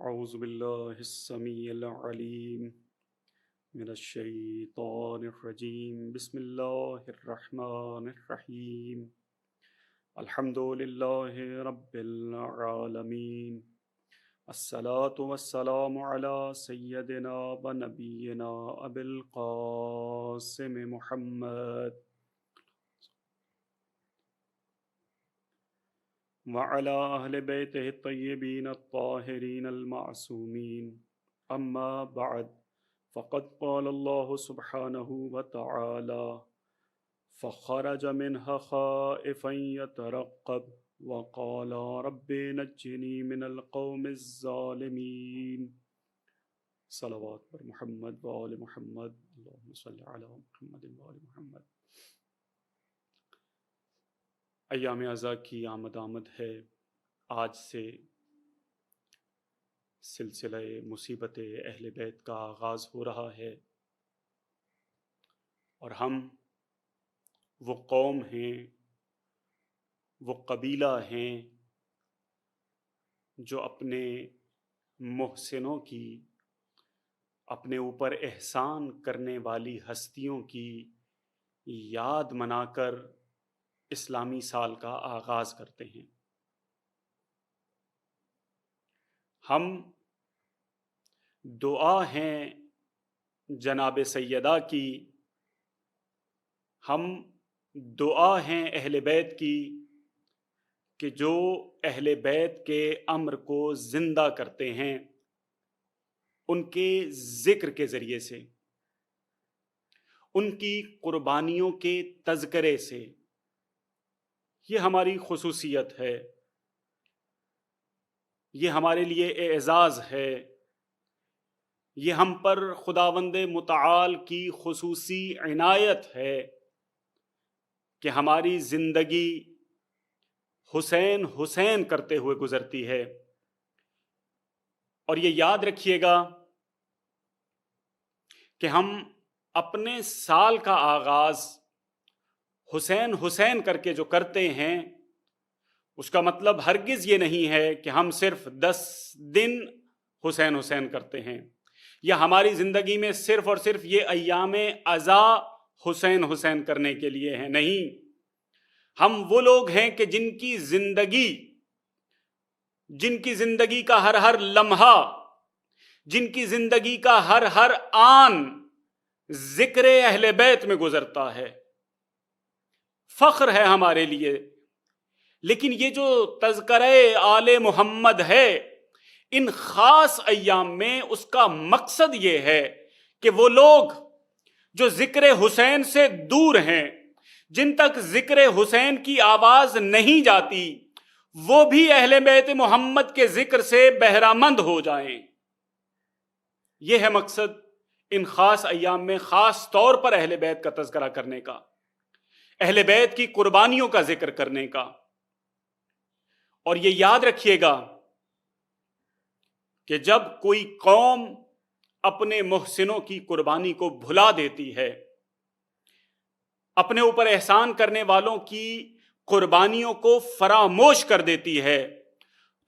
اعوذ باللہ السمیع العلیم من الشیطان الرجیم بسم اللہ الرحمن الرحیم الحمد للہ رب العالمین الصلاة والسلام علی سیدنا و نبینا ابی القاسم محمد وعلى أهل بيته الطيبين الطاهرين المعصومين أما بعد فقد قال الله سبحانه وتعالى فخرج منها خائفا يترقب وقال رب نجني من القوم الظالمين صلوات پر محمد وآل محمد اللهم صل على محمد وآل محمد۔ ایام ازا کی آمد ہے۔ آج سے سلسلہ مصیبت اہل بیت کا آغاز ہو رہا ہے، اور ہم وہ قوم ہیں، وہ قبیلہ ہیں جو اپنے محسنوں کی، اپنے اوپر احسان کرنے والی ہستیوں کی یاد منا کر اسلامی سال کا آغاز کرتے ہیں۔ ہم دعا ہیں جناب سیدہ کی، ہم دعا ہیں اہل بیت کی کہ جو اہل بیت کے امر کو زندہ کرتے ہیں ان کے ذکر کے ذریعے سے، ان کی قربانیوں کے تذکرے سے۔ یہ ہماری خصوصیت ہے، یہ ہمارے لیے اعزاز ہے، یہ ہم پر خداوند متعال کی خصوصی عنایت ہے کہ ہماری زندگی حسین حسین کرتے ہوئے گزرتی ہے۔ اور یہ یاد رکھیے گا کہ ہم اپنے سال کا آغاز حسین حسین کر کے جو کرتے ہیں، اس کا مطلب ہرگز یہ نہیں ہے کہ ہم صرف 10 دن حسین حسین کرتے ہیں، یا ہماری زندگی میں صرف اور صرف یہ ایام ازا حسین حسین کرنے کے لیے ہیں۔ نہیں، ہم وہ لوگ ہیں کہ جن کی زندگی کا ہر لمحہ، جن کی زندگی کا ہر آن ذکر اہل بیت میں گزرتا ہے۔ فخر ہے ہمارے لیے، لیکن یہ جو تذکرہ آل محمد ہے ان خاص ایام میں، اس کا مقصد یہ ہے کہ وہ لوگ جو ذکر حسین سے دور ہیں، جن تک ذکر حسین کی آواز نہیں جاتی، وہ بھی اہل بیت محمد کے ذکر سے بہرامند ہو جائیں۔ یہ ہے مقصد ان خاص ایام میں خاص طور پر اہل بیت کا تذکرہ کرنے کا، اہل بیت کی قربانیوں کا ذکر کرنے کا۔ اور یہ یاد رکھیے گا کہ جب کوئی قوم اپنے محسنوں کی قربانی کو بھلا دیتی ہے، اپنے اوپر احسان کرنے والوں کی قربانیوں کو فراموش کر دیتی ہے،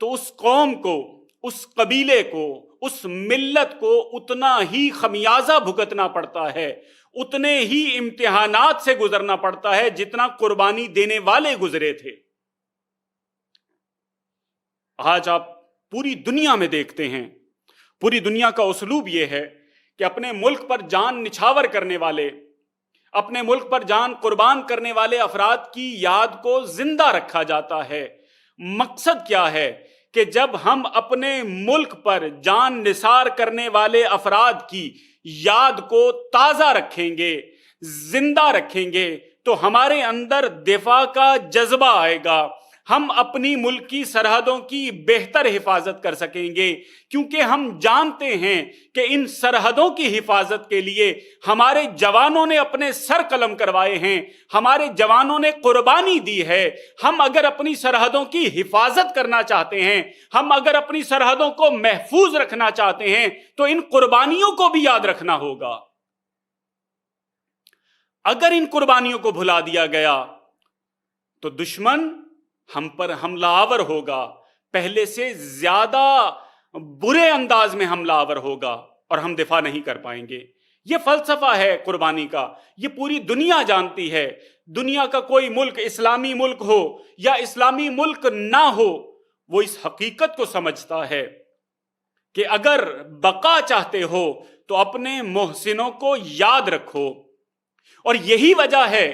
تو اس قوم کو، اس قبیلے کو، اس ملت کو اتنا ہی خمیازہ بھگتنا پڑتا ہے، اتنے ہی امتحانات سے گزرنا پڑتا ہے جتنا قربانی دینے والے گزرے تھے۔ آج آپ پوری دنیا میں دیکھتے ہیں، پوری دنیا کا اسلوب یہ ہے کہ اپنے ملک پر جان نچھاور کرنے والے، اپنے ملک پر جان قربان کرنے والے افراد کی یاد کو زندہ رکھا جاتا ہے۔ مقصد کیا ہے کہ جب ہم اپنے ملک پر جان نثار کرنے والے افراد کی یاد کو تازہ رکھیں گے، زندہ رکھیں گے، تو ہمارے اندر دفاع کا جذبہ آئے گا، ہم اپنی ملک کی سرحدوں کی بہتر حفاظت کر سکیں گے، کیونکہ ہم جانتے ہیں کہ ان سرحدوں کی حفاظت کے لیے ہمارے جوانوں نے اپنے سر قلم کروائے ہیں، ہمارے جوانوں نے قربانی دی ہے۔ ہم اگر اپنی سرحدوں کی حفاظت کرنا چاہتے ہیں، ہم اگر اپنی سرحدوں کو محفوظ رکھنا چاہتے ہیں، تو ان قربانیوں کو بھی یاد رکھنا ہوگا۔ اگر ان قربانیوں کو بھلا دیا گیا تو دشمن ہم پر حملہ آور ہوگا، پہلے سے زیادہ برے انداز میں حملہ آور ہوگا اور ہم دفاع نہیں کر پائیں گے۔ یہ فلسفہ ہے قربانی کا، یہ پوری دنیا جانتی ہے۔ دنیا کا کوئی ملک، اسلامی ملک ہو یا اسلامی ملک نہ ہو، وہ اس حقیقت کو سمجھتا ہے کہ اگر بقا چاہتے ہو تو اپنے محسنوں کو یاد رکھو۔ اور یہی وجہ ہے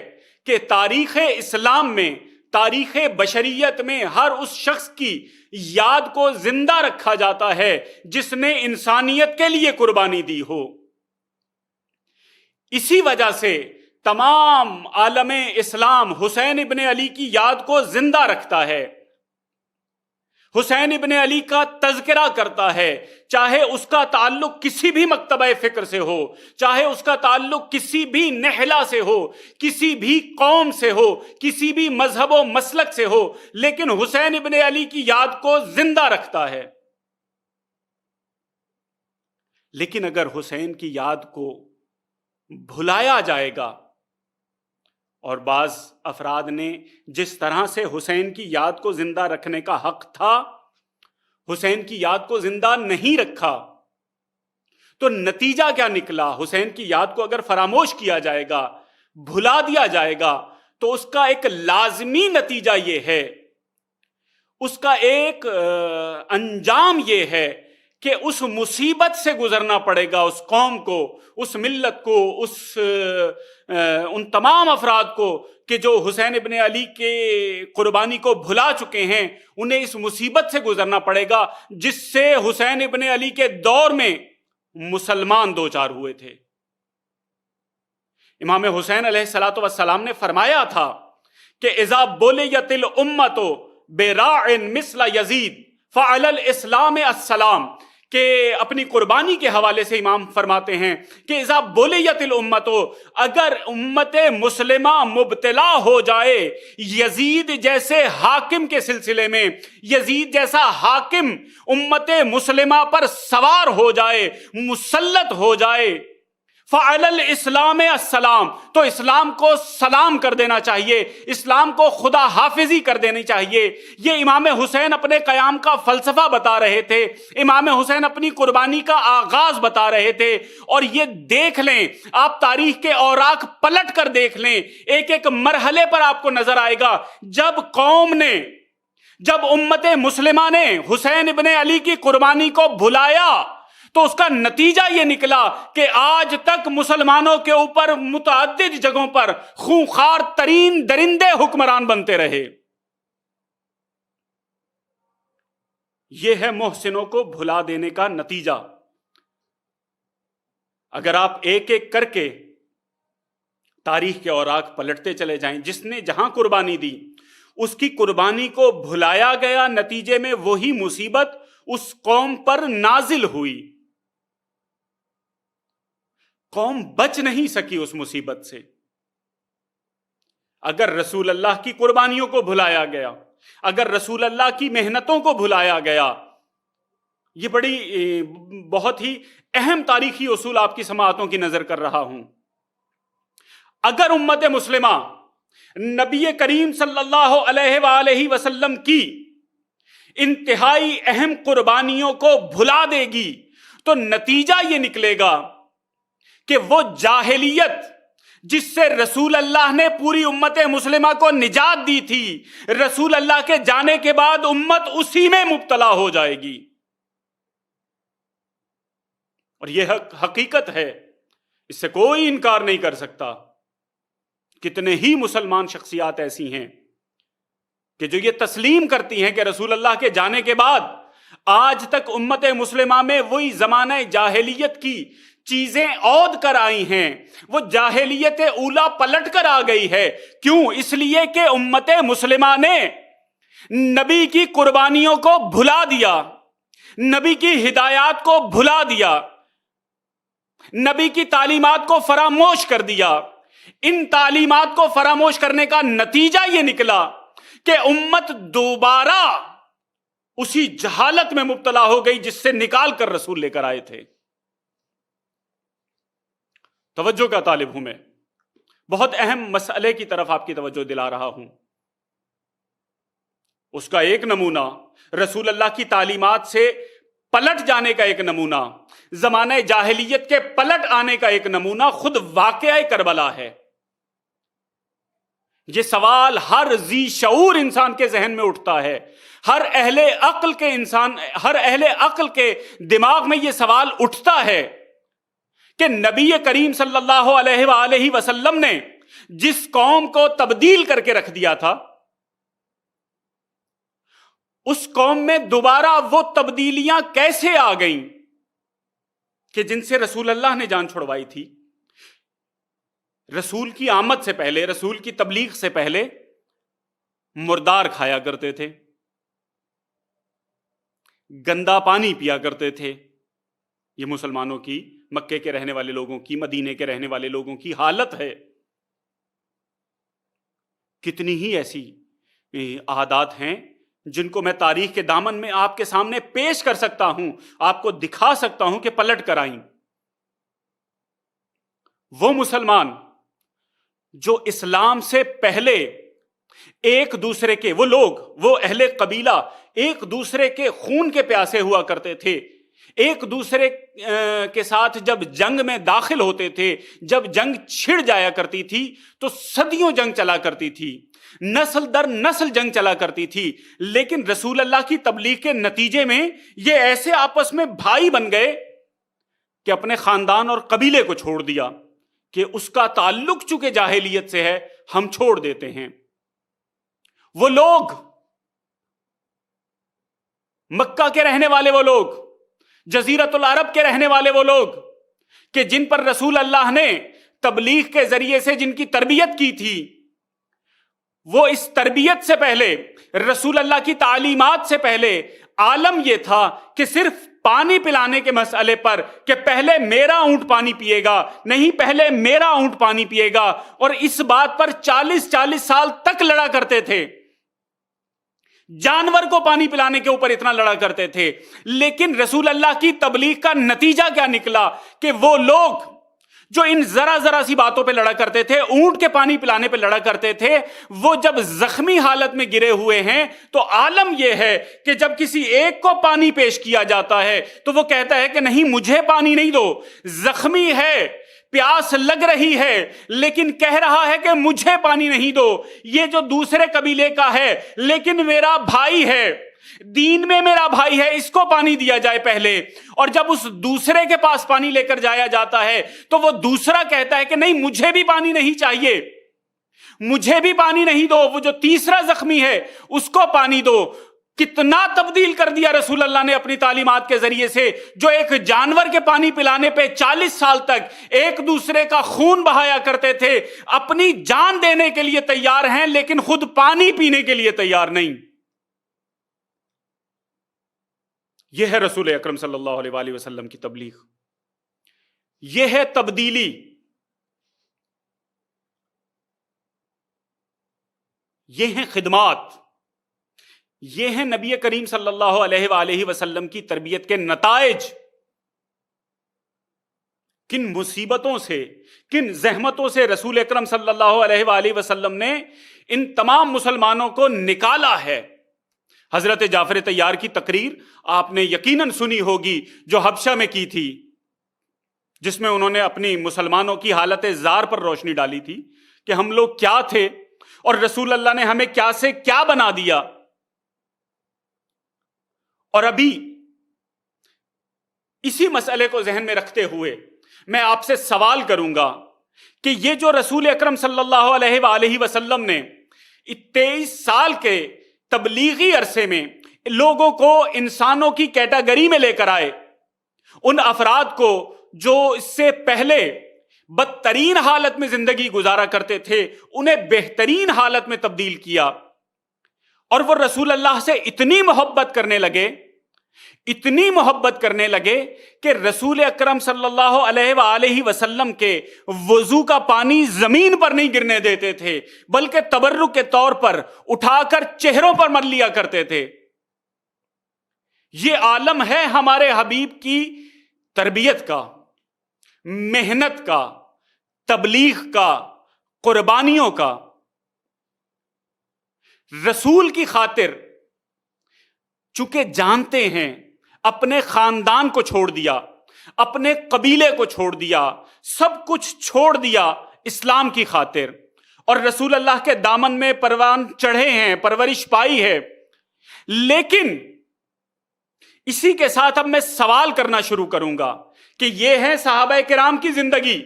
کہ تاریخ اسلام میں، تاریخ بشریت میں ہر اس شخص کی یاد کو زندہ رکھا جاتا ہے جس نے انسانیت کے لیے قربانی دی ہو۔ اسی وجہ سے تمام عالم اسلام حسین ابن علی کی یاد کو زندہ رکھتا ہے، حسین ابن علی کا تذکرہ کرتا ہے، چاہے اس کا تعلق کسی بھی مکتبہ فکر سے ہو، چاہے اس کا تعلق کسی بھی نہلا سے ہو، کسی بھی قوم سے ہو، کسی بھی مذہب و مسلک سے ہو، لیکن حسین ابن علی کی یاد کو زندہ رکھتا ہے۔ لیکن اگر حسین کی یاد کو بھلایا جائے گا، اور بعض افراد نے جس طرح سے حسین کی یاد کو زندہ رکھنے کا حق تھا، حسین کی یاد کو زندہ نہیں رکھا، تو نتیجہ کیا نکلا؟ حسین کی یاد کو اگر فراموش کیا جائے گا، بھلا دیا جائے گا، تو اس کا ایک لازمی نتیجہ یہ ہے، اس کا ایک انجام یہ ہے کہ اس مصیبت سے گزرنا پڑے گا اس قوم کو، اس ملت کو، ان تمام افراد کو کہ جو حسین ابن علی کے قربانی کو بھلا چکے ہیں، انہیں اس مصیبت سے گزرنا پڑے گا جس سے حسین ابن علی کے دور میں مسلمان دوچار ہوئے تھے۔ امام حسین علیہ الصلوۃ والسلام نے فرمایا تھا کہ اذا بولیت الامۃ براع مثل یزید فعلی الاسلام السلام، کہ اپنی قربانی کے حوالے سے امام فرماتے ہیں کہ اذا بولیت الامۃ، اگر امت مسلمہ مبتلا ہو جائے یزید جیسے حاکم کے سلسلے میں، یزید جیسا حاکم امت مسلمہ پر سوار ہو جائے، مسلط ہو جائے، فعلی الاسلام السلام، تو اسلام کو سلام کر دینا چاہیے، اسلام کو خدا حافظی کر دینی چاہیے۔ یہ امام حسین اپنے قیام کا فلسفہ بتا رہے تھے، امام حسین اپنی قربانی کا آغاز بتا رہے تھے۔ اور یہ دیکھ لیں، آپ تاریخ کے اوراق پلٹ کر دیکھ لیں، ایک ایک مرحلے پر آپ کو نظر آئے گا، جب امت مسلمہ نے حسین ابن علی کی قربانی کو بھلایا تو اس کا نتیجہ یہ نکلا کہ آج تک مسلمانوں کے اوپر متعدد جگہوں پر خونخوار ترین درندے حکمران بنتے رہے۔ یہ ہے محسنوں کو بھلا دینے کا نتیجہ۔ اگر آپ ایک ایک کر کے تاریخ کے اوراق پلٹتے چلے جائیں، جس نے جہاں قربانی دی اس کی قربانی کو بھلایا گیا، نتیجے میں وہی مصیبت اس قوم پر نازل ہوئی، قوم بچ نہیں سکی اس مصیبت سے۔ اگر رسول اللہ کی قربانیوں کو بھلایا گیا، اگر رسول اللہ کی محنتوں کو بھلایا گیا، یہ بہت ہی اہم تاریخی اصول آپ کی سماعتوں کی نظر کر رہا ہوں۔ اگر امت مسلمہ نبی کریم صلی اللہ علیہ وآلہ وسلم کی انتہائی اہم قربانیوں کو بھلا دے گی تو نتیجہ یہ نکلے گا کہ وہ جاہلیت جس سے رسول اللہ نے پوری امت مسلمہ کو نجات دی تھی، رسول اللہ کے جانے کے بعد امت اسی میں مبتلا ہو جائے گی۔ اور یہ حقیقت ہے، اس سے کوئی انکار نہیں کر سکتا۔ کتنے ہی مسلمان شخصیات ایسی ہیں کہ جو یہ تسلیم کرتی ہیں کہ رسول اللہ کے جانے کے بعد آج تک امت مسلمہ میں وہی زمانہ جاہلیت کی چیزیں عود کر آئی ہیں، وہ جاہلیت اولا پلٹ کر آ گئی ہے۔ کیوں؟ اس لیے کہ امت مسلمہ نے نبی کی قربانیوں کو بھلا دیا، نبی کی ہدایات کو بھلا دیا، نبی کی تعلیمات کو فراموش کر دیا۔ ان تعلیمات کو فراموش کرنے کا نتیجہ یہ نکلا کہ امت دوبارہ اسی جہالت میں مبتلا ہو گئی جس سے نکال کر رسول لے کر آئے تھے۔ توجہ کا طالب ہوں میں، بہت اہم مسئلے کی طرف آپ کی توجہ دلا رہا ہوں۔ اس کا ایک نمونہ رسول اللہ کی تعلیمات سے پلٹ جانے کا ایک نمونہ، زمانہ جاہلیت کے پلٹ آنے کا ایک نمونہ خود واقعہ کربلا ہے۔ یہ سوال ہر ذی شعور انسان کے ذہن میں اٹھتا ہے، ہر اہل عقل کے دماغ میں یہ سوال اٹھتا ہے کہ نبی کریم صلی اللہ علیہ وآلہ وسلم نے جس قوم کو تبدیل کر کے رکھ دیا تھا، اس قوم میں دوبارہ وہ تبدیلیاں کیسے آ گئیں کہ جن سے رسول اللہ نے جان چھڑوائی تھی؟ رسول کی آمد سے پہلے، رسول کی تبلیغ سے پہلے مردار کھایا کرتے تھے، گندا پانی پیا کرتے تھے۔ یہ مسلمانوں کی، مکے کے رہنے والے لوگوں کی، مدینے کے رہنے والے لوگوں کی حالت ہے۔ کتنی ہی ایسی عادات ہیں جن کو میں تاریخ کے دامن میں آپ کے سامنے پیش کر سکتا ہوں، آپ کو دکھا سکتا ہوں کہ پلٹ کر آئیں۔ وہ مسلمان جو اسلام سے پہلے ایک دوسرے کے، وہ لوگ، وہ اہل قبیلہ ایک دوسرے کے خون کے پیاسے ہوا کرتے تھے، ایک دوسرے کے ساتھ جب جنگ میں داخل ہوتے تھے، جب جنگ چھڑ جایا کرتی تھی تو صدیوں جنگ چلا کرتی تھی، نسل در نسل جنگ چلا کرتی تھی، لیکن رسول اللہ کی تبلیغ کے نتیجے میں یہ ایسے آپس میں بھائی بن گئے کہ اپنے خاندان اور قبیلے کو چھوڑ دیا کہ اس کا تعلق چونکہ جاہلیت سے ہے، ہم چھوڑ دیتے ہیں۔ وہ لوگ، مکہ کے رہنے والے وہ لوگ، جزیرۃ العرب کے رہنے والے وہ لوگ کہ جن پر رسول اللہ نے تبلیغ کے ذریعے سے جن کی تربیت کی تھی، وہ اس تربیت سے پہلے، رسول اللہ کی تعلیمات سے پہلے عالم یہ تھا کہ صرف پانی پلانے کے مسئلے پر کہ پہلے میرا اونٹ پانی پیے گا، نہیں پہلے میرا اونٹ پانی پیے گا، اور اس بات پر 40 سال تک لڑا کرتے تھے، جانور کو پانی پلانے کے اوپر اتنا لڑا کرتے تھے۔ لیکن رسول اللہ کی تبلیغ کا نتیجہ کیا نکلا کہ وہ لوگ جو ان ذرا سی باتوں پہ لڑا کرتے تھے، اونٹ کے پانی پلانے پہ لڑا کرتے تھے، وہ جب زخمی حالت میں گرے ہوئے ہیں تو عالم یہ ہے کہ جب کسی ایک کو پانی پیش کیا جاتا ہے تو وہ کہتا ہے کہ نہیں، مجھے پانی نہیں دو، زخمی ہے، پیاس لگ رہی ہے، لیکن کہہ رہا ہے کہ مجھے پانی نہیں دو۔ یہ جو دوسرے قبیلے کا ہے لیکن میرا بھائی ہے، دین میں میرا بھائی ہے، اس کو پانی دیا جائے پہلے، اور جب اس دوسرے کے پاس پانی لے کر جایا جاتا ہے تو وہ دوسرا کہتا ہے کہ نہیں، مجھے بھی پانی نہیں چاہیے، مجھے بھی پانی نہیں دو، وہ جو تیسرا زخمی ہے اس کو پانی دو۔ کتنا تبدیل کر دیا رسول اللہ نے اپنی تعلیمات کے ذریعے سے، جو ایک جانور کے پانی پلانے پہ 40 سال تک ایک دوسرے کا خون بہایا کرتے تھے، اپنی جان دینے کے لیے تیار ہیں لیکن خود پانی پینے کے لیے تیار نہیں۔ یہ ہے رسول اکرم صلی اللہ علیہ وآلہ وسلم کی تبلیغ، یہ ہے تبدیلی، یہ ہیں خدمات، یہ ہیں نبی کریم صلی اللہ علیہ وآلہ وسلم کی تربیت کے نتائج۔ کن مصیبتوں سے، کن زحمتوں سے رسول اکرم صلی اللہ علیہ وآلہ وسلم نے ان تمام مسلمانوں کو نکالا ہے۔ حضرت جعفر طیار کی تقریر آپ نے یقیناً سنی ہوگی جو حبشہ میں کی تھی، جس میں انہوں نے اپنی مسلمانوں کی حالت زار پر روشنی ڈالی تھی کہ ہم لوگ کیا تھے اور رسول اللہ نے ہمیں کیا سے کیا بنا دیا۔ اور ابھی اسی مسئلے کو ذہن میں رکھتے ہوئے میں آپ سے سوال کروں گا کہ یہ جو رسول اکرم صلی اللہ علیہ وآلہ وسلم نے 23 سال کے تبلیغی عرصے میں لوگوں کو انسانوں کی کیٹاگری میں لے کر آئے، ان افراد کو جو اس سے پہلے بدترین حالت میں زندگی گزارا کرتے تھے انہیں بہترین حالت میں تبدیل کیا، اور وہ رسول اللہ سے اتنی محبت کرنے لگے، اتنی محبت کرنے لگے کہ رسول اکرم صلی اللہ علیہ وآلہ وسلم کے وضو کا پانی زمین پر نہیں گرنے دیتے تھے، بلکہ تبرک کے طور پر اٹھا کر چہروں پر مل لیا کرتے تھے۔ یہ عالم ہے ہمارے حبیب کی تربیت کا، محنت کا، تبلیغ کا، قربانیوں کا۔ رسول کی خاطر چونکہ جانتے ہیں اپنے خاندان کو چھوڑ دیا، اپنے قبیلے کو چھوڑ دیا، سب کچھ چھوڑ دیا اسلام کی خاطر، اور رسول اللہ کے دامن میں پروان چڑھے ہیں، پرورش پائی ہے۔ لیکن اسی کے ساتھ اب میں سوال کرنا شروع کروں گا کہ یہ ہے صحابہ کرام کی زندگی،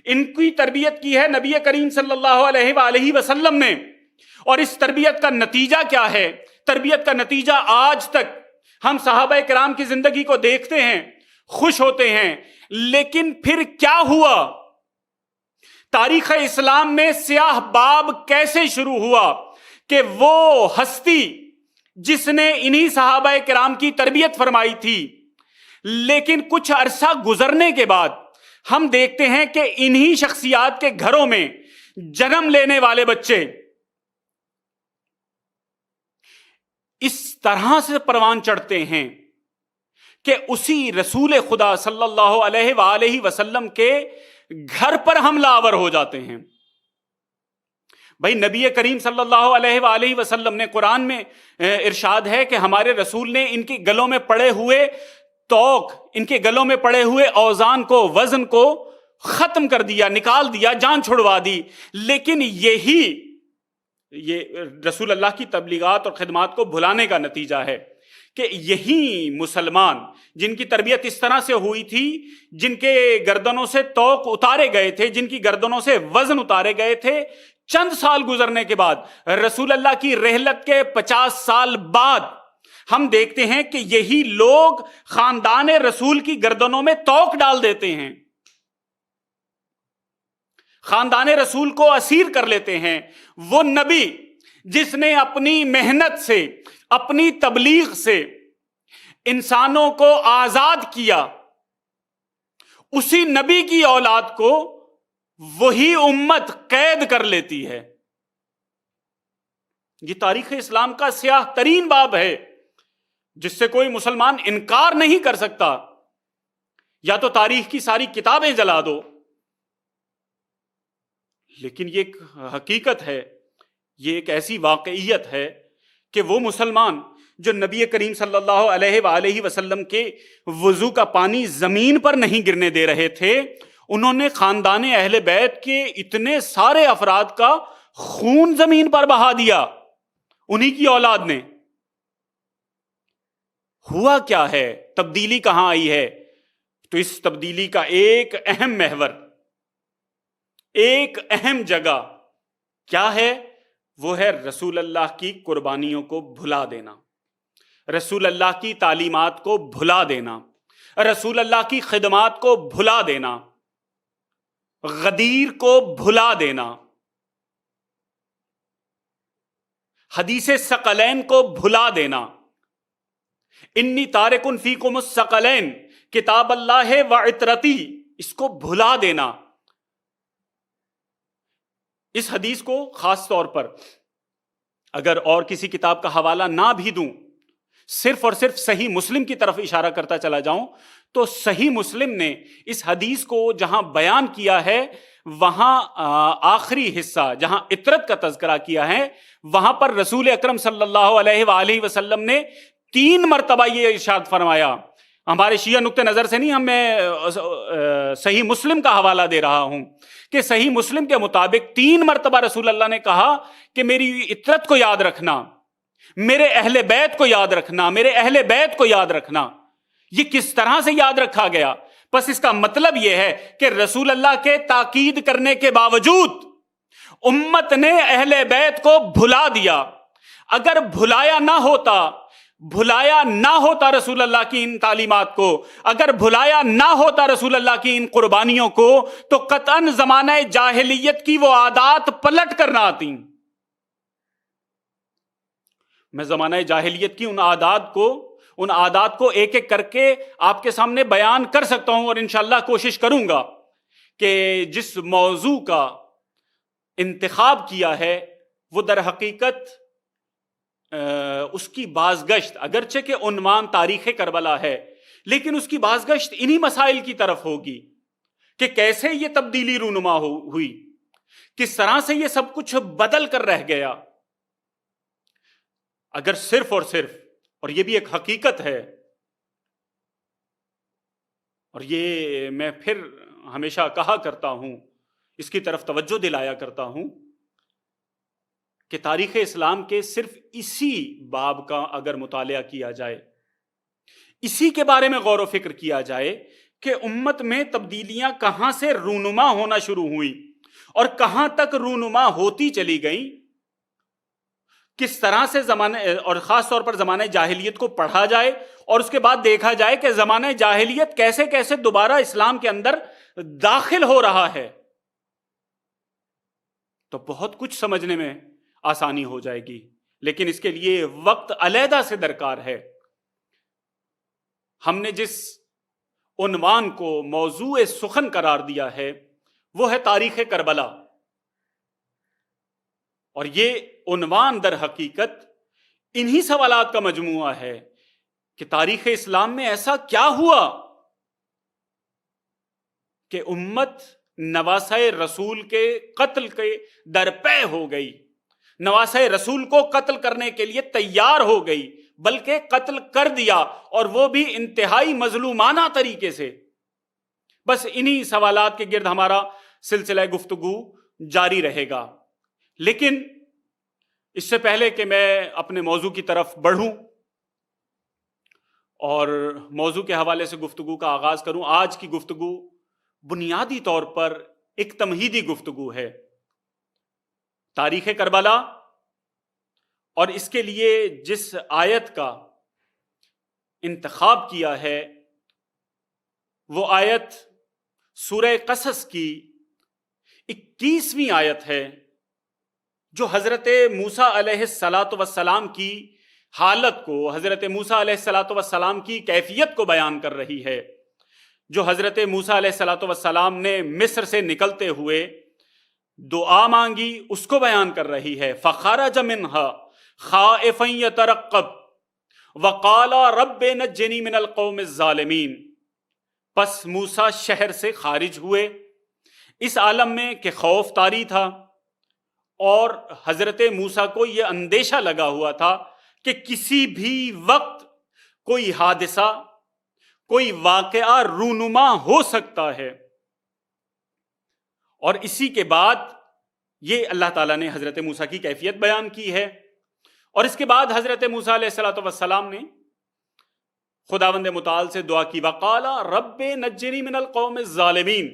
ان کی تربیت کی ہے نبی کریم صلی اللہ علیہ وآلہ وسلم نے، اور اس تربیت کا نتیجہ کیا ہے؟ تربیت کا نتیجہ آج تک ہم صحابہ کرام کی زندگی کو دیکھتے ہیں، خوش ہوتے ہیں، لیکن پھر کیا ہوا؟ تاریخ اسلام میں سیاہ باب کیسے شروع ہوا کہ وہ ہستی جس نے انہی صحابہ کرام کی تربیت فرمائی تھی، لیکن کچھ عرصہ گزرنے کے بعد ہم دیکھتے ہیں کہ انہی شخصیات کے گھروں میں جنم لینے والے بچے اس طرح سے پروان چڑھتے ہیں کہ اسی رسول خدا صلی اللہ علیہ وآلہ وسلم کے گھر پر حملہ آور ہو جاتے ہیں۔ بھائی نبی کریم صلی اللہ علیہ وآلہ وسلم نے قرآن میں ارشاد ہے کہ ہمارے رسول نے ان کے گلوں میں پڑے ہوئے توق، ان کے گلوں میں پڑے ہوئے اوزان کو، وزن کو ختم کر دیا، نکال دیا، جان چھڑوا دی۔ لیکن یہ رسول اللہ کی تبلیغات اور خدمات کو بھلانے کا نتیجہ ہے کہ یہی مسلمان جن کی تربیت اس طرح سے ہوئی تھی، جن کے گردنوں سے توق اتارے گئے تھے، جن کی گردنوں سے وزن اتارے گئے تھے، چند سال گزرنے کے بعد رسول اللہ کی رحلت کے 50 سال بعد ہم دیکھتے ہیں کہ یہی لوگ خاندان رسول کی گردنوں میں توق ڈال دیتے ہیں، خاندان رسول کو اسیر کر لیتے ہیں۔ وہ نبی جس نے اپنی محنت سے، اپنی تبلیغ سے انسانوں کو آزاد کیا، اسی نبی کی اولاد کو وہی امت قید کر لیتی ہے۔ یہ تاریخ اسلام کا سیاہ ترین باب ہے جس سے کوئی مسلمان انکار نہیں کر سکتا۔ یا تو تاریخ کی ساری کتابیں جلا دو، لیکن یہ ایک حقیقت ہے، یہ ایک ایسی واقعیت ہے کہ وہ مسلمان جو نبی کریم صلی اللہ علیہ وآلہ وسلم کے وضو کا پانی زمین پر نہیں گرنے دے رہے تھے، انہوں نے خاندان اہل بیت کے اتنے سارے افراد کا خون زمین پر بہا دیا، انہی کی اولاد نے۔ ہوا کیا ہے؟ تبدیلی کہاں آئی ہے؟ تو اس تبدیلی کا ایک اہم محور، ایک اہم جگہ کیا ہے؟ وہ ہے رسول اللہ کی قربانیوں کو بھلا دینا، رسول اللہ کی تعلیمات کو بھلا دینا، رسول اللہ کی خدمات کو بھلا دینا، غدیر کو بھلا دینا، حدیث ثقلین کو بھلا دینا، انی تارکن فیکم الثقلین کتاب اللہ و عطرتی، اس کو بھلا دینا۔ اس حدیث کو خاص طور پر اگر اور کسی کتاب کا حوالہ نہ بھی دوں، صرف اور صرف صحیح مسلم کی طرف اشارہ کرتا چلا جاؤں، تو صحیح مسلم نے اس حدیث کو جہاں بیان کیا ہے، وہاں آخری حصہ جہاں عطرت کا تذکرہ کیا ہے، وہاں پر رسول اکرم صلی اللہ علیہ وآلہ وسلم نے 3 مرتبہ یہ ارشاد فرمایا۔ ہمارے شیعہ نقطہ نظر سے نہیں، میں صحیح مسلم کا حوالہ دے رہا ہوں کہ صحیح مسلم کے مطابق 3 مرتبہ رسول اللہ نے کہا کہ میری عطرت کو یاد رکھنا، میرے اہل بیت کو یاد رکھنا، میرے اہل بیت کو یاد رکھنا۔ یہ کس طرح سے یاد رکھا گیا؟ بس اس کا مطلب یہ ہے کہ رسول اللہ کے تاکید کرنے کے باوجود امت نے اہل بیت کو بھلا دیا۔ اگر بھلایا نہ ہوتا رسول اللہ کی ان تعلیمات کو، اگر بھلایا نہ ہوتا رسول اللہ کی ان قربانیوں کو، تو قطعاً زمانہ جاہلیت کی وہ عادات پلٹ کر نہ آتی۔ میں زمانہ جاہلیت کی ان عادات کو ایک ایک کر کے آپ کے سامنے بیان کر سکتا ہوں، اور انشاءاللہ کوشش کروں گا کہ جس موضوع کا انتخاب کیا ہے وہ در حقیقت اس کی بازگشت، اگرچہ کہ عنوان تاریخ کربلا ہے، لیکن اس کی بازگشت انہی مسائل کی طرف ہوگی کہ کیسے یہ تبدیلی رونما ہوئی، کس طرح سے یہ سب کچھ بدل کر رہ گیا۔ اگر صرف اور یہ بھی ایک حقیقت ہے اور یہ میں پھر ہمیشہ کہا کرتا ہوں، اس کی طرف توجہ دلایا کرتا ہوں کہ تاریخ اسلام کے صرف اسی باب کا اگر مطالعہ کیا جائے، اسی کے بارے میں غور و فکر کیا جائے کہ امت میں تبدیلیاں کہاں سے رونما ہونا شروع ہوئیں اور کہاں تک رونما ہوتی چلی گئیں، کس طرح سے زمانے اور خاص طور پر زمانہ جاہلیت کو پڑھا جائے اور اس کے بعد دیکھا جائے کہ زمانہ جاہلیت کیسے کیسے دوبارہ اسلام کے اندر داخل ہو رہا ہے، تو بہت کچھ سمجھنے میں آسانی ہو جائے گی۔ لیکن اس کے لیے وقت علیحدہ سے درکار ہے۔ ہم نے جس عنوان کو موضوع سخن قرار دیا ہے وہ ہے تاریخ کربلا، اور یہ عنوان در حقیقت انہی سوالات کا مجموعہ ہے کہ تاریخ اسلام میں ایسا کیا ہوا کہ امت نواسہ رسول کے قتل کے درپے ہو گئی، نواسہ رسول کو قتل کرنے کے لیے تیار ہو گئی، بلکہ قتل کر دیا، اور وہ بھی انتہائی مظلومانہ طریقے سے۔ بس انہی سوالات کے گرد ہمارا سلسلہ گفتگو جاری رہے گا۔ لیکن اس سے پہلے کہ میں اپنے موضوع کی طرف بڑھوں اور موضوع کے حوالے سے گفتگو کا آغاز کروں، آج کی گفتگو بنیادی طور پر ایک تمہیدی گفتگو ہے۔ تاریخ کربلا اور اس کے لیے جس آیت کا انتخاب کیا ہے وہ آیت سورہ قصص کی 21ویں آیت ہے، جو حضرت موسیٰ علیہ السلام کی حالت کو، حضرت موسیٰ علیہ السلام کی کیفیت کو بیان کر رہی ہے، جو حضرت موسیٰ علیہ السلام نے مصر سے نکلتے ہوئے دعا مانگی اس کو بیان کر رہی ہے۔ فخرج منها خائفا يترقب وقال رب نجنی من القوم الظالمین، پس موسیٰ شہر سے خارج ہوئے اس عالم میں کہ خوف طاری تھا، اور حضرت موسیٰ کو یہ اندیشہ لگا ہوا تھا کہ کسی بھی وقت کوئی حادثہ، کوئی واقعہ رونما ہو سکتا ہے۔ اور اسی کے بعد یہ اللہ تعالیٰ نے حضرت موسیٰ کی کیفیت بیان کی ہے، اور اس کے بعد حضرت موسیٰ علیہ السلام نے خداوند متعال سے دعا کی، وقال رب نجنی من القوم الظالمین،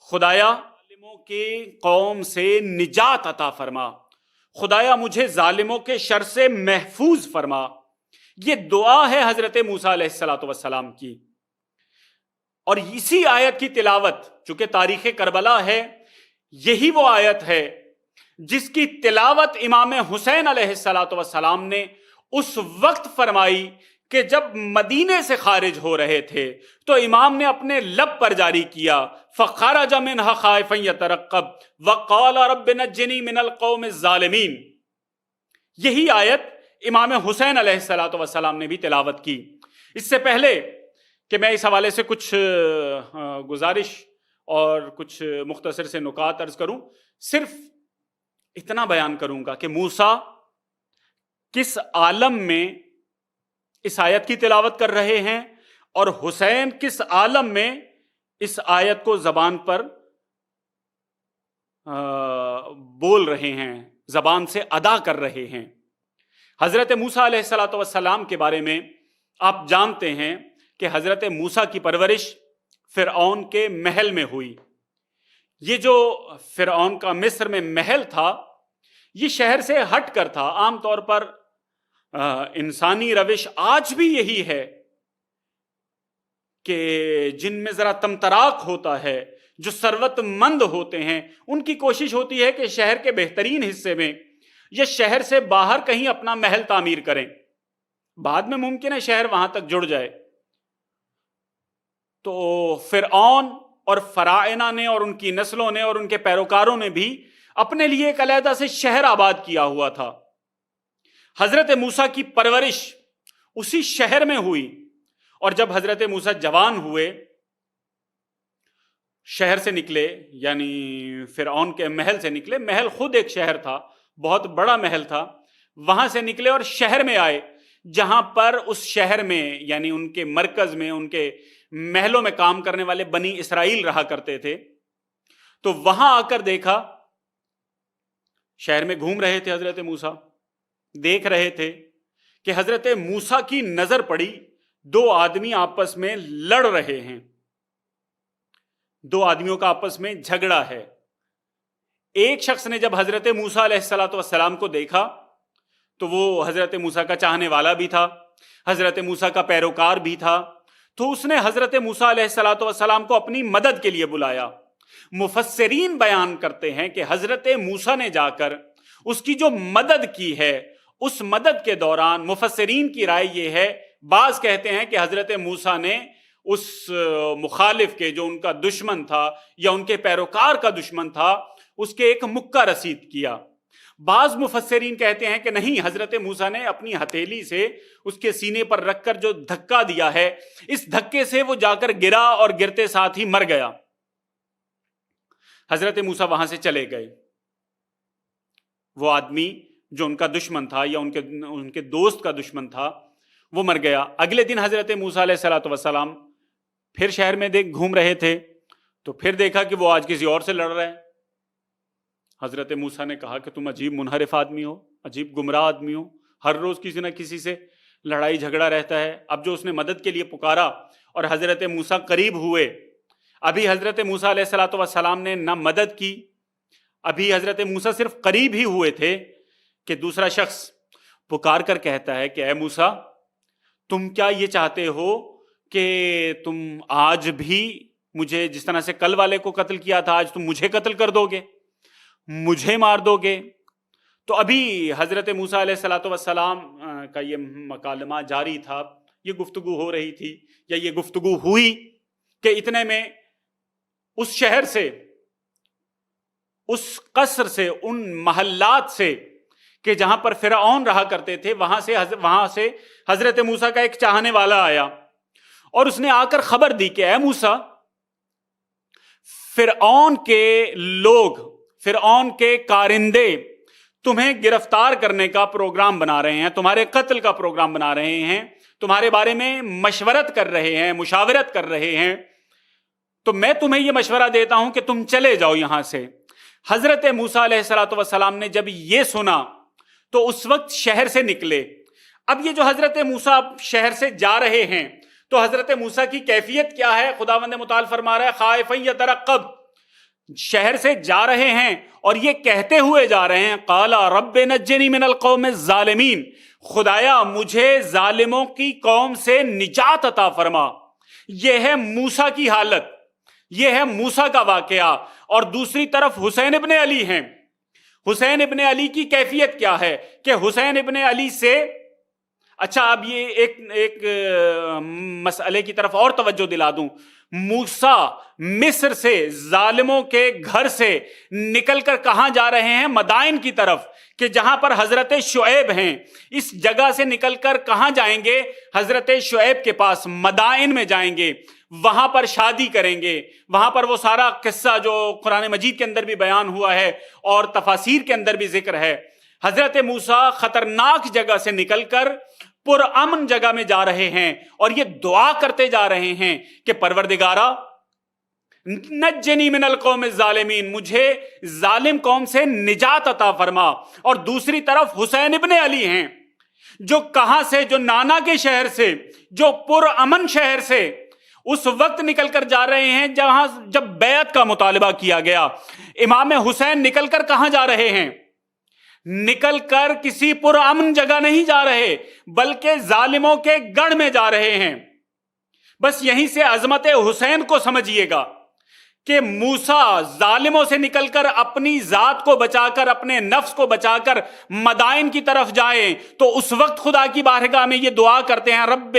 خدایا ظالموں کے قوم سے نجات عطا فرما، خدایا مجھے ظالموں کے شر سے محفوظ فرما۔ یہ دعا ہے حضرت موسیٰ علیہ السلام کی، اور اسی آیت کی تلاوت چونکہ تاریخ کربلا ہے، یہی وہ آیت ہے جس کی تلاوت امام حسین علیہ السلام نے اس وقت فرمائی کہ جب مدینے سے خارج ہو رہے تھے تو امام نے اپنے لب پر جاری کیا، فخرج منها خائفا يترقب وقال رب نجنی من القوم الظالمین۔ یہی آیت امام حسین علیہ السلام نے بھی تلاوت کی۔ اس سے پہلے کہ میں اس حوالے سے کچھ گزارش اور کچھ مختصر سے نکات عرض کروں، صرف اتنا بیان کروں گا کہ موسیٰ کس عالم میں اس آیت کی تلاوت کر رہے ہیں اور حسین کس عالم میں اس آیت کو زبان پر بول رہے ہیں، زبان سے ادا کر رہے ہیں۔ حضرت موسیٰ علیہ السلام کے بارے میں آپ جانتے ہیں کہ حضرت موسیٰ کی پرورش فرعون کے محل میں ہوئی۔ یہ جو فرعون کا مصر میں محل تھا، یہ شہر سے ہٹ کر تھا۔ عام طور پر انسانی روش آج بھی یہی ہے کہ جن میں ذرا تمتراک ہوتا ہے، جو ثروت مند ہوتے ہیں، ان کی کوشش ہوتی ہے کہ شہر کے بہترین حصے میں یا شہر سے باہر کہیں اپنا محل تعمیر کریں، بعد میں ممکن ہے شہر وہاں تک جڑ جائے۔ تو فرعون اور فراعنہ نے اور ان کی نسلوں نے اور ان کے پیروکاروں نے بھی اپنے لیے ایک علیحدہ سے شہر آباد کیا ہوا تھا۔ حضرت موسیٰ کی پرورش اسی شہر میں ہوئی، اور جب حضرت موسیٰ جوان ہوئے، شہر سے نکلے، یعنی فرعون کے محل سے نکلے، محل خود ایک شہر تھا، بہت بڑا محل تھا، وہاں سے نکلے اور شہر میں آئے۔ جہاں پر اس شہر میں یعنی ان کے مرکز میں ان کے محلوں میں کام کرنے والے بنی اسرائیل رہا کرتے تھے. تو وہاں آ کر دیکھا، شہر میں گھوم رہے تھے حضرت موسیٰ، دیکھ رہے تھے کہ حضرت موسیٰ کی نظر پڑی 2 آدمی آپس میں لڑ رہے ہیں، 2 آدمیوں کا آپس میں جھگڑا ہے. ایک شخص نے جب حضرت موسیٰ علیہ السلام کو دیکھا تو وہ حضرت موسیٰ کا چاہنے والا بھی تھا، حضرت موسیٰ کا پیروکار بھی تھا. تو اس نے حضرت موسیٰ علیہ السلام کو اپنی مدد کے لیے بلایا. مفسرین بیان کرتے ہیں کہ حضرت موسیٰ نے جا کر اس کی جو مدد کی ہے، اس مدد کے دوران مفسرین کی رائے یہ ہے، بعض کہتے ہیں کہ حضرت موسیٰ نے اس مخالف کے، جو ان کا دشمن تھا یا ان کے پیروکار کا دشمن تھا، اس کے ایک مکہ رسید کیا. بعض مفسرین کہتے ہیں کہ نہیں، حضرت موسیٰ نے اپنی ہتھیلی سے اس کے سینے پر رکھ کر جو دھکا دیا ہے، اس دھکے سے وہ جا کر گرا اور گرتے ساتھ ہی مر گیا. حضرت موسیٰ وہاں سے چلے گئے. وہ آدمی جو ان کا دشمن تھا یا ان کے دوست کا دشمن تھا وہ مر گیا. اگلے دن حضرت موسیٰ علیہ السلام پھر شہر میں گھوم رہے تھے تو پھر دیکھا کہ وہ آج کسی اور سے لڑ رہے ہیں. حضرت موسیٰ نے کہا کہ تم عجیب منحرف آدمی ہو، عجیب گمراہ آدمی ہو، ہر روز کسی نہ کسی سے لڑائی جھگڑا رہتا ہے. اب جو اس نے مدد کے لیے پکارا اور حضرت موسیٰ قریب ہوئے، ابھی حضرت موسیٰ علیہ السلام نے نہ مدد کی، ابھی حضرت موسیٰ صرف قریب ہی ہوئے تھے کہ دوسرا شخص پکار کر کہتا ہے کہ اے موسیٰ، تم کیا یہ چاہتے ہو کہ تم آج بھی مجھے جس طرح سے کل والے کو قتل کیا تھا، آج تم مجھے قتل کر دو گے، مجھے مار دو گے؟ تو ابھی حضرت موسیٰ علیہ السلام کا یہ مکالمہ جاری تھا، یہ گفتگو ہو رہی تھی یا یہ گفتگو ہوئی کہ اتنے میں اس شہر سے، اس قصر سے، ان محلات سے کہ جہاں پر فرعون رہا کرتے تھے، وہاں سے حضرت موسیٰ کا ایک چاہنے والا آیا اور اس نے آ کر خبر دی کہ اے موسیٰ، فرعون کے لوگ، فرعون کے کارندے تمہیں گرفتار کرنے کا پروگرام بنا رہے ہیں، تمہارے قتل کا پروگرام بنا رہے ہیں، تمہارے بارے میں مشورت کر رہے ہیں، مشاورت کر رہے ہیں. تو میں تمہیں یہ مشورہ دیتا ہوں کہ تم چلے جاؤ یہاں سے. حضرت موسیٰ علیہ السلام نے جب یہ سنا تو اس وقت شہر سے نکلے. اب یہ جو حضرت موسیٰ شہر سے جا رہے ہیں تو حضرت موسیٰ کی کیفیت کیا ہے؟ خداوند متعال فرما رہا ہے خائفا یترقب، شہر سے جا رہے ہیں اور یہ کہتے ہوئے جا رہے ہیں قال رب نجنی من القوم الظالمین، خدایا مجھے ظالموں کی قوم سے نجات عطا فرما. یہ ہے موسیٰ کی حالت، یہ ہے موسیٰ کا واقعہ. اور دوسری طرف حسین ابن علی ہیں. حسین ابن علی کی کیفیت کیا ہے کہ حسین ابن علی سے، اچھا اب یہ ایک مسئلے کی طرف اور توجہ دلا دوں. موسیٰ مصر سے، ظالموں کے گھر سے نکل کر کہاں جا رہے ہیں؟ مدائن کی طرف، کہ جہاں پر حضرت شعیب ہیں. اس جگہ سے نکل کر کہاں جائیں گے؟ حضرت شعیب کے پاس مدائن میں جائیں گے، وہاں پر شادی کریں گے. وہاں پر وہ سارا قصہ جو قرآن مجید کے اندر بھی بیان ہوا ہے اور تفاسیر کے اندر بھی ذکر ہے. حضرت موسیٰ خطرناک جگہ سے نکل کر پرامن جگہ میں جا رہے ہیں اور یہ دعا کرتے جا رہے ہیں کہ پروردگارا نجنی من القوم الظالمین، مجھے ظالم قوم سے نجات عطا فرما. اور دوسری طرف حسین ابن علی ہیں جو کہاں سے، جو نانا کے شہر سے، جو پرامن شہر سے اس وقت نکل کر جا رہے ہیں جب بیعت کا مطالبہ کیا گیا. امام حسین نکل کر کہاں جا رہے ہیں؟ نکل کر کسی پرامن جگہ نہیں جا رہے بلکہ ظالموں کے گڑھ میں جا رہے ہیں. بس یہیں سے عظمت حسین کو سمجھیے گا کہ موسیٰ ظالموں سے نکل کر اپنی ذات کو بچا کر، اپنے نفس کو بچا کر مدائن کی طرف جائیں تو اس وقت خدا کی بارگاہ میں یہ دعا کرتے ہیں رب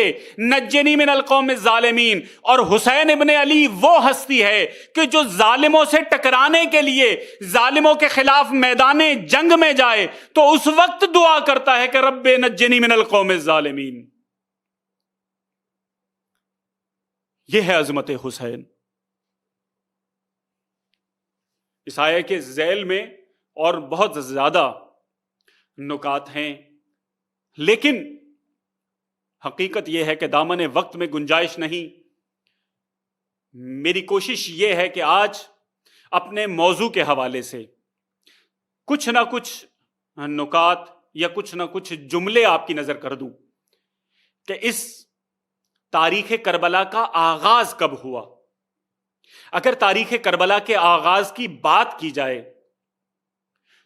نجنی من القوم الظالمین. اور حسین ابن علی وہ ہستی ہے کہ جو ظالموں سے ٹکرانے کے لیے، ظالموں کے خلاف میدان جنگ میں جائے تو اس وقت دعا کرتا ہے کہ رب نجنی من القوم الظالمین. یہ ہے عظمت حسین. اس آیے کے ذیل میں اور بہت زیادہ نکات ہیں، لیکن حقیقت یہ ہے کہ دامن وقت میں گنجائش نہیں. میری کوشش یہ ہے کہ آج اپنے موضوع کے حوالے سے کچھ نہ کچھ نکات یا کچھ نہ کچھ جملے آپ کی نظر کر دوں کہ اس تاریخ کربلا کا آغاز کب ہوا. اگر تاریخ کربلا کے آغاز کی بات کی جائے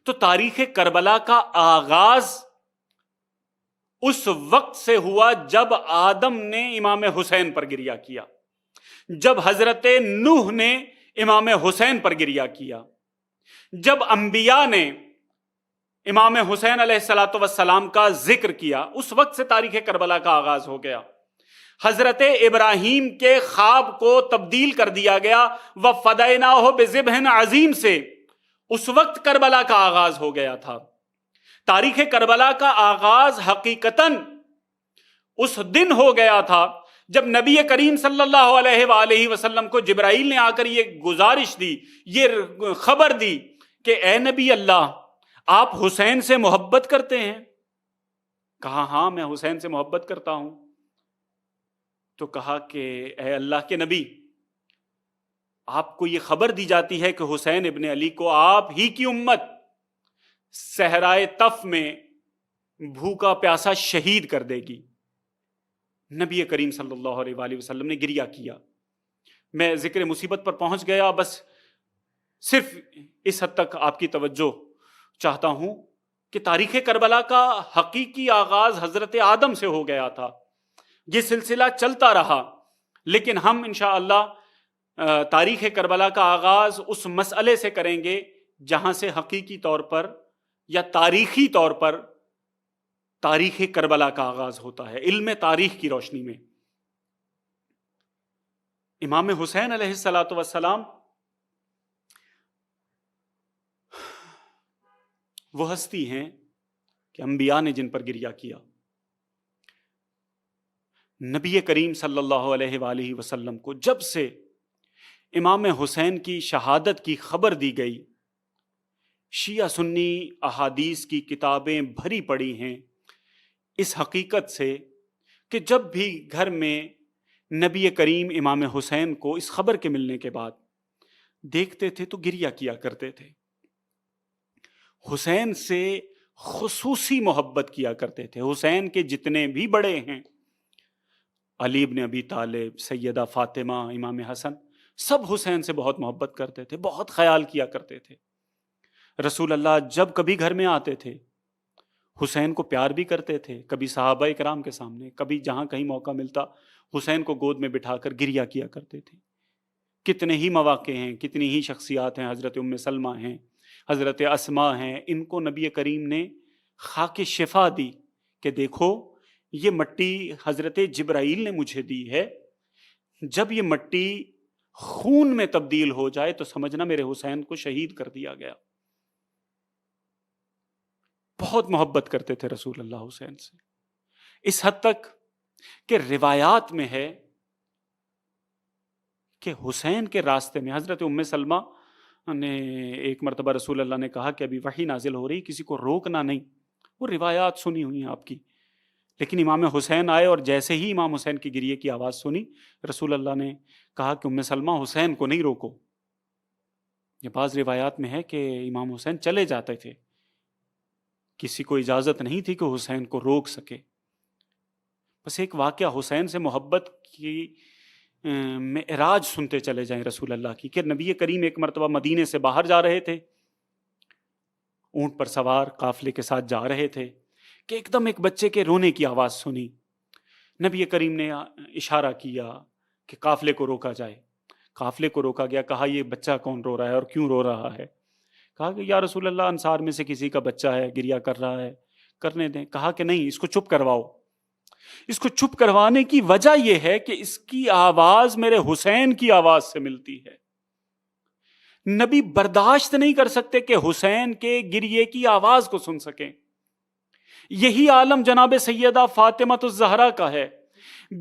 تو تاریخ کربلا کا آغاز اس وقت سے ہوا جب آدم نے امام حسین پر گریہ کیا، جب حضرت نوح نے امام حسین پر گریہ کیا، جب انبیاء نے امام حسین علیہ الصلوۃ والسلام کا ذکر کیا، اس وقت سے تاریخ کربلا کا آغاز ہو گیا. حضرت ابراہیم کے خواب کو تبدیل کر دیا گیا وَفَدَيْنَاهُ بِذِبْحٍ عَظِيمٍ سے، اس وقت کربلا کا آغاز ہو گیا تھا. تاریخ کربلا کا آغاز حقیقتاً اس دن ہو گیا تھا جب نبی کریم صلی اللہ علیہ وآلہ وسلم کو جبرائیل نے آ کر یہ گزارش دی، یہ خبر دی کہ اے نبی اللہ، آپ حسین سے محبت کرتے ہیں؟ کہا ہاں میں حسین سے محبت کرتا ہوں. تو کہا کہ اے اللہ کے نبی، آپ کو یہ خبر دی جاتی ہے کہ حسین ابن علی کو آپ ہی کی امت صحرائے طف میں بھوکا پیاسا شہید کر دے گی. نبی کریم صلی اللہ علیہ وآلہ وسلم نے گریہ کیا. میں ذکر مصیبت پر پہنچ گیا، بس صرف اس حد تک آپ کی توجہ چاہتا ہوں کہ تاریخ کربلا کا حقیقی آغاز حضرت آدم سے ہو گیا تھا. یہ سلسلہ چلتا رہا، لیکن ہم انشاءاللہ تاریخ کربلا کا آغاز اس مسئلے سے کریں گے جہاں سے حقیقی طور پر یا تاریخی طور پر تاریخ کربلا کا آغاز ہوتا ہے علم تاریخ کی روشنی میں. امام حسین علیہ الصلوۃ والسلام وہ ہستی ہیں کہ انبیاء نے جن پر گریہ کیا. نبی کریم صلی اللہ علیہ وآلہ وسلم کو جب سے امام حسین کی شہادت کی خبر دی گئی، شیعہ سنی احادیث کی کتابیں بھری پڑی ہیں اس حقیقت سے کہ جب بھی گھر میں نبی کریم امام حسین کو اس خبر کے ملنے کے بعد دیکھتے تھے تو گریہ کیا کرتے تھے. حسین سے خصوصی محبت کیا کرتے تھے. حسین کے جتنے بھی بڑے ہیں، علی بن ابی طالب، سیدہ فاطمہ، امام حسن، سب حسین سے بہت محبت کرتے تھے، بہت خیال کیا کرتے تھے. رسول اللہ جب کبھی گھر میں آتے تھے حسین کو پیار بھی کرتے تھے، کبھی صحابہ کرام کے سامنے، کبھی جہاں کہیں موقع ملتا حسین کو گود میں بٹھا کر گریہ کیا کرتے تھے. کتنے ہی مواقع ہیں، کتنی ہی شخصیات ہیں، حضرت ام سلمہ ہیں، حضرت اسماء ہیں، ان کو نبی کریم نے خاک شفا دی کہ دیکھو یہ مٹی حضرت جبرائیل نے مجھے دی ہے، جب یہ مٹی خون میں تبدیل ہو جائے تو سمجھنا میرے حسین کو شہید کر دیا گیا. بہت محبت کرتے تھے رسول اللہ حسین سے، اس حد تک کہ روایات میں ہے کہ حسین کے راستے میں حضرت ام سلمہ نے ایک مرتبہ رسول اللہ نے کہا کہ ابھی وحی نازل ہو رہی، کسی کو روکنا نہیں. وہ روایات سنی ہوئی ہیں آپ کی، لیکن امام حسین آئے اور جیسے ہی امام حسین کی گریہ کی آواز سنی، رسول اللہ نے کہا کہ ام سلمہ حسین کو نہیں روکو. یہ بعض روایات میں ہے کہ امام حسین چلے جاتے تھے، کسی کو اجازت نہیں تھی کہ حسین کو روک سکے. بس ایک واقعہ حسین سے محبت کی معراج سنتے چلے جائیں رسول اللہ کی کہ نبی کریم ایک مرتبہ مدینے سے باہر جا رہے تھے، اونٹ پر سوار قافلے کے ساتھ جا رہے تھے کہ ایک دم ایک بچے کے رونے کی آواز سنی. نبی کریم نے اشارہ کیا کہ قافلے کو روکا جائے. قافلے کو روکا گیا. کہا یہ بچہ کون رو رہا ہے اور کیوں رو رہا ہے؟ کہا کہ یا رسول اللہ انصار میں سے کسی کا بچہ ہے، گریہ کر رہا ہے، کرنے دیں. کہا کہ نہیں، اس کو چپ کرواؤ. اس کو چپ کروانے کی وجہ یہ ہے کہ اس کی آواز میرے حسین کی آواز سے ملتی ہے. نبی برداشت نہیں کر سکتے کہ حسین کے گریے کی آواز کو سن سکیں. یہی عالم جناب سیدہ فاطمہ الزہرا کا ہے.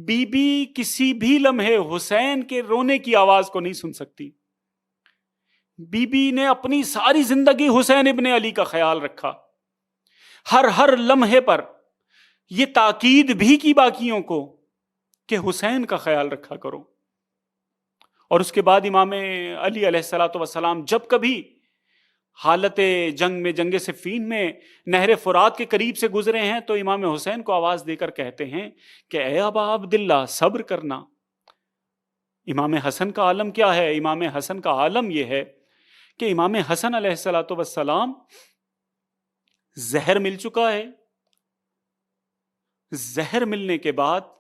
بی بی کسی بھی لمحے حسین کے رونے کی آواز کو نہیں سن سکتی. بی بی نے اپنی ساری زندگی حسین ابن علی کا خیال رکھا. ہر لمحے پر یہ تاکید بھی کی باقیوں کو کہ حسین کا خیال رکھا کرو. اور اس کے بعد امام علی علیہ الصلوۃ والسلام جب کبھی حالت جنگ میں، جنگ صفین میں نہر فرات کے قریب سے گزرے ہیں تو امام حسین کو آواز دے کر کہتے ہیں کہ اے ابا عبداللہ صبر کرنا. امام حسن کا عالم کیا ہے؟ امام حسن کا عالم یہ ہے کہ امام حسن علیہ الصلوۃ والسلام زہر مل چکا ہے. زہر ملنے کے بعد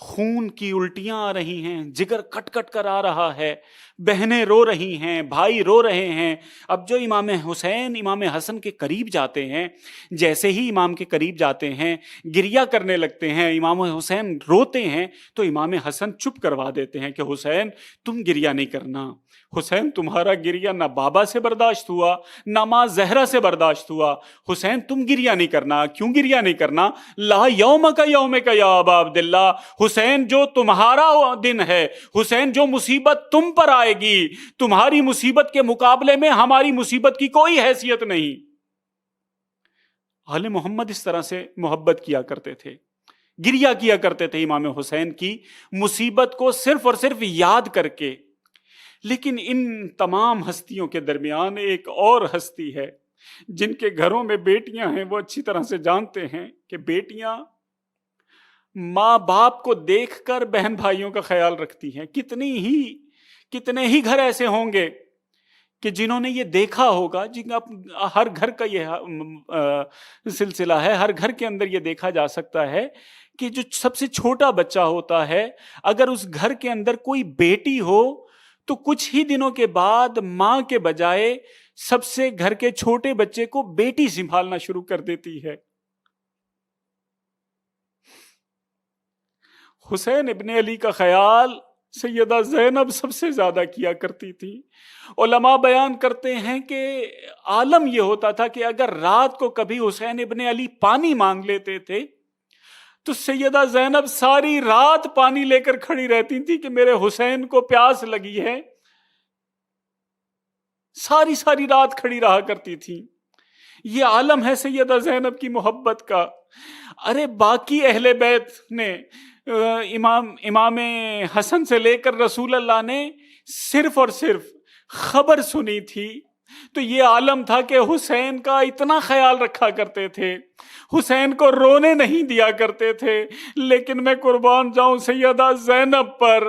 خون کی الٹیاں آ رہی ہیں، جگر کٹ کٹ کر آ رہا ہے، بہنیں رو رہی ہیں، بھائی رو رہے ہیں. اب جو امام حسین امام حسن کے قریب جاتے ہیں، جیسے ہی امام کے قریب جاتے ہیں گریہ کرنے لگتے ہیں، امام حسین روتے ہیں تو امام حسن چپ کروا دیتے ہیں کہ حسین تم گریہ نہیں کرنا. حسین تمہارا گریہ نہ بابا سے برداشت ہوا نہ ماں زہرا سے برداشت ہوا. حسین تم گریہ نہیں کرنا. کیوں گریہ نہیں کرنا؟ لا یوم کا یوم کا یا ابا عبداللہ. حسین جو تمہارا دن ہے، حسین جو مصیبت تم پر آئے گی، تمہاری مصیبت کے مقابلے میں ہماری مصیبت کی کوئی حیثیت نہیں. اہل محمد اس طرح سے محبت کیا کرتے تھے، گریہ کیا کرتے تھے امام حسین کی مصیبت کو صرف اور صرف یاد کر کے. لیکن ان تمام ہستیوں کے درمیان ایک اور ہستی ہے جن کے گھروں میں بیٹیاں ہیں. وہ اچھی طرح سے جانتے ہیں کہ بیٹیاں ماں باپ کو دیکھ کر بہن بھائیوں کا خیال رکھتی ہیں. کتنے ہی گھر ایسے ہوں گے کہ جنہوں نے یہ دیکھا ہوگا، ہر گھر کا یہ سلسلہ ہے، ہر گھر کے اندر یہ دیکھا جا سکتا ہے کہ جو سب سے چھوٹا بچہ ہوتا ہے، اگر اس گھر کے اندر کوئی بیٹی ہو تو کچھ ہی دنوں کے بعد ماں کے بجائے سب سے گھر کے چھوٹے بچے کو بیٹی سنبھالنا شروع کر دیتی ہے. حسین ابن علی کا خیال سیدہ زینب سب سے زیادہ کیا کرتی تھی. علماء بیان کرتے ہیں کہ عالم یہ ہوتا تھا کہ اگر رات کو کبھی حسین ابن علی پانی مانگ لیتے تھے تو سیدہ زینب ساری رات پانی لے کر کھڑی رہتی تھی کہ میرے حسین کو پیاس لگی ہے. ساری رات کھڑی رہا کرتی تھی. یہ عالم ہے سیدہ زینب کی محبت کا. ارے باقی اہل بیت نے، امام حسن سے لے کر رسول اللہ نے صرف اور صرف خبر سنی تھی تو یہ عالم تھا کہ حسین کا اتنا خیال رکھا کرتے تھے، حسین کو رونے نہیں دیا کرتے تھے. لیکن میں قربان جاؤں سیدہ زینب پر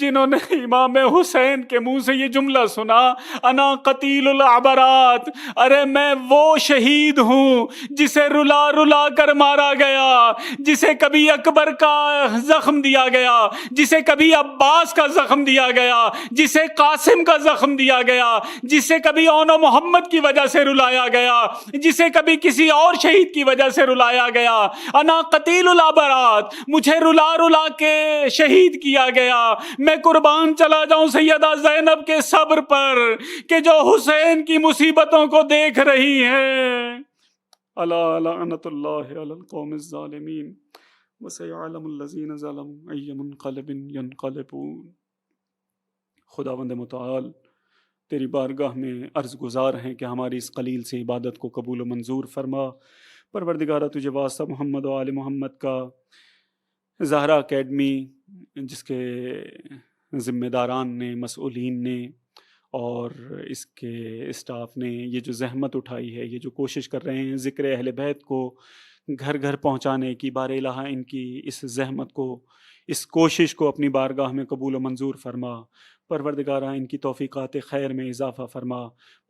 جنہوں نے امام حسین کے منہ سے یہ جملہ سنا، انا قتیل العبرات، ارے میں وہ شہید ہوں جسے رلا رلا کر مارا گیا، جسے کبھی اکبر کا زخم دیا گیا، جسے کبھی عباس کا زخم دیا گیا، جسے قاسم کا زخم دیا گیا، جسے کبھی اون و محمد کی وجہ سے رلایا گیا، جسے کبھی کسی اور شہید کی وجہ سے رلایا گیا. انا قتیل العبرات، مجھے رلا رلا کے شہید کیا گیا. میں قربان چلا جاؤں سیدہ زینب کے صبر پر کہ جو حسین کی مصیبتوں کو دیکھ رہی ہیں. الا لعنت اللہ علی القوم الظالمین وسيعلم الذين ظلموا أي منقلب ينقلبون. خداوند متعال تیری بارگاہ میں عرض گزار ہیں کہ ہماری اس قلیل سے عبادت کو قبول و منظور فرما. پروردگارہ تجھے واسطہ محمد و آل محمد کا زہرا اکیڈمی جس کے ذمہ داران نے، مسئولین نے اور اس کے اسٹاف نے یہ جو زحمت اٹھائی ہے، یہ جو کوشش کر رہے ہیں ذکر اہل بیت کو گھر گھر پہنچانے کی، بار الہ ان کی اس زحمت کو، اس کوشش کو اپنی بارگاہ میں قبول و منظور فرما. پروردگارہ ان کی توفیقات خیر میں اضافہ فرما.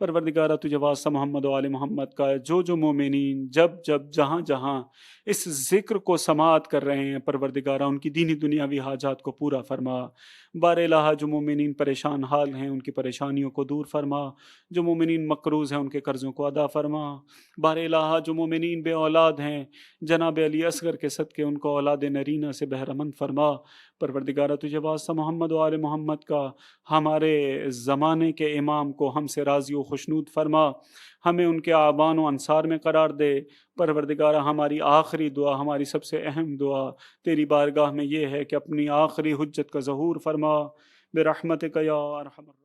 پروردگارہ تجھے واسطہ محمد و آل محمد کا جو مومنین جب جہاں جہاں اس ذکر کو سماعت کر رہے ہیں، پروردگارہ ان کی دینی دنیاوی حاجات کو پورا فرما. بار الہ جو مومنین پریشان حال ہیں ان کی پریشانیوں کو دور فرما، جو مومنین مقروض ہیں ان کے قرضوں کو ادا فرما. بار الہ جو مومنین بے اولاد ہیں جناب علی اصغر کے صدقے ان کو اولاد نرینہ سے بہرمند فرما. پروردگارہ تجھے واسطہ محمد و آل محمد کا ہمارے زمانے کے امام کو ہم سے راضی و خوشنود فرما، ہمیں ان کے آبان و انصار میں قرار دے. پروردگارہ ہماری آخری دعا، ہماری سب سے اہم دعا تیری بارگاہ میں یہ ہے کہ اپنی آخری حجت کا ظہور فرما برحمتک یا ارحم الراحمین.